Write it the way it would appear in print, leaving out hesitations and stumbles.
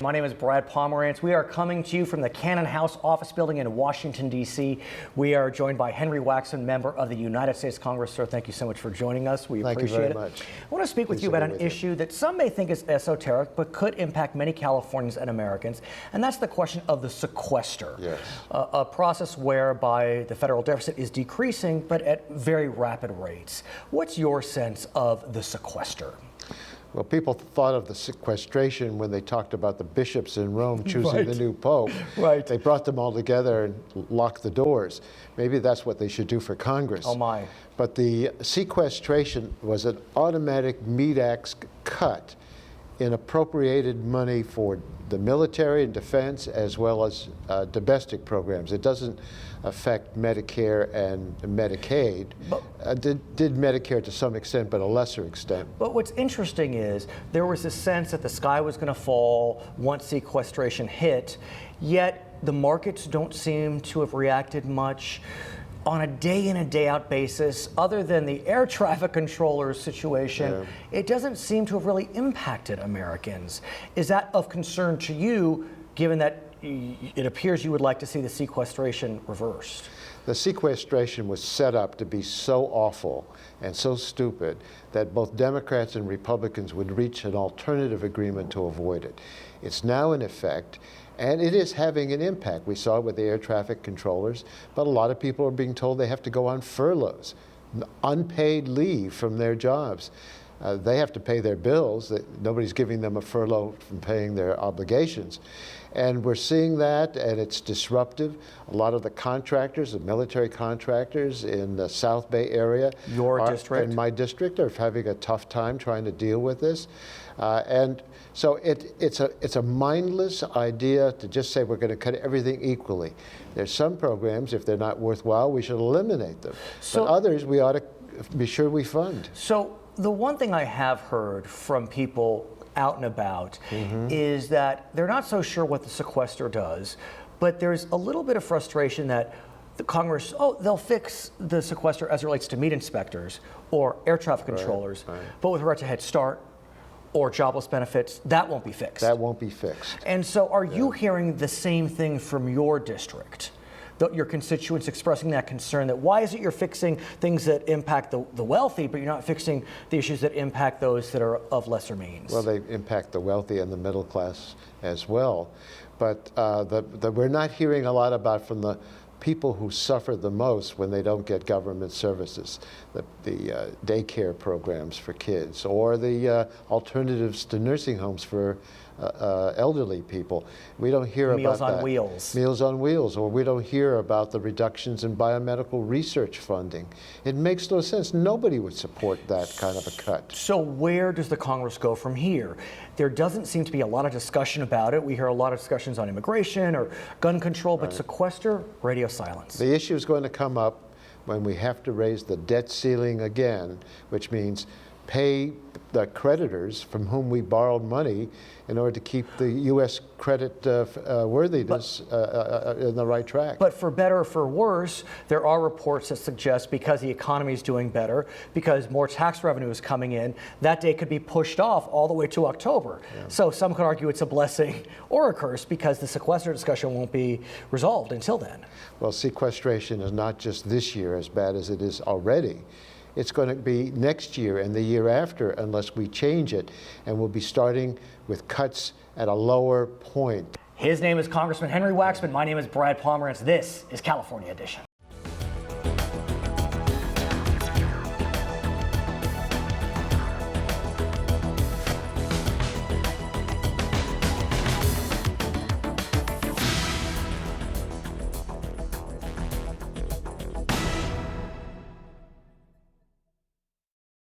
My name is Brad Pomerantz. We are coming to you from the Cannon House office building in Washington, D.C. We are joined by Henry Waxman, member of the United States Congress. Sir, thank you so much for joining us. We appreciate it. Thank you very much. I want to speak with you about an issue that some may think is esoteric, but could impact many Californians and Americans, and that's the question of the sequester. Yes. A process whereby the federal deficit is decreasing, but at very rapid rates. What's your sense of the sequester? Well, people thought of the sequestration when they talked about the bishops in Rome choosing the new pope. Right. They brought them all together and locked the doors. Maybe that's what they should do for Congress. Oh my. But the sequestration was an automatic meat-axe cut in appropriated money for the military and defense as well as domestic programs. It doesn't affect Medicare and Medicaid. Did Medicare to some extent, but a lesser extent. But what's interesting is there was a sense that the sky was going to fall once sequestration hit, yet the markets don't seem to have reacted much on a day in and day out basis. Other than the air traffic controllers situation, it doesn't seem to have really impacted Americans. Is that of concern to you, given that it appears you would like to see the sequestration reversed? The sequestration was set up to be so awful and so stupid that both Democrats and Republicans would reach an alternative agreement to avoid it. It's now in effect, and it is having an impact. We saw it with the air traffic controllers, but a lot of people are being told they have to go on furloughs, unpaid leave from their jobs. They have to pay their bills. Nobody's giving them a furlough from paying their obligations. And we're seeing that, and it's disruptive. A lot of the contractors, the military contractors in the South Bay area, district, in my district, are having a tough time trying to deal with this. And so it's a mindless idea to just say we're going to cut everything equally. There's some programs, if they're not worthwhile, we should eliminate them. But others, we ought to be sure we fund. So the one thing I have heard from people out and about is that they're not so sure what the sequester does, but there's a little bit of frustration that the Congress, they'll fix the sequester as it relates to meat inspectors or air traffic controllers, but with regard to Head Start or jobless benefits, that won't be fixed. That won't be fixed. And so are you hearing the same thing from your district? Your constituents expressing that concern, that why is it you're fixing things that impact the wealthy, but you're not fixing the issues that impact those that are of lesser means? Well, they impact the wealthy and the middle class as well. But we're not hearing a lot about from the people who suffer the most when they don't get government services, the daycare programs for kids, or the alternatives to nursing homes for elderly people. We don't hear Meals about that. on Wheels. Meals on Wheels, or we don't hear about the reductions in biomedical research funding. It makes no sense. Nobody would support that kind of a cut. So where does the Congress go from here? There doesn't seem to be a lot of discussion about it. We hear a lot of discussions on immigration or gun control, but sequester, radio silence. The issue is going to come up when we have to raise the debt ceiling again, which means pay the creditors from whom we borrowed money in order to keep the U.S. credit worthiness in the right track. But for better or for worse, there are reports that suggest because the economy is doing better, because more tax revenue is coming in, that day could be pushed off all the way to October. So some could argue it's a blessing or a curse because the sequester discussion won't be resolved until then. Well, sequestration is not just this year as bad as it is already. It's going to be next year and the year after unless we change it, and we'll be starting with cuts at a lower point. His name is Congressman Henry Waxman. My name is Brad Pomerantz. This is California Edition.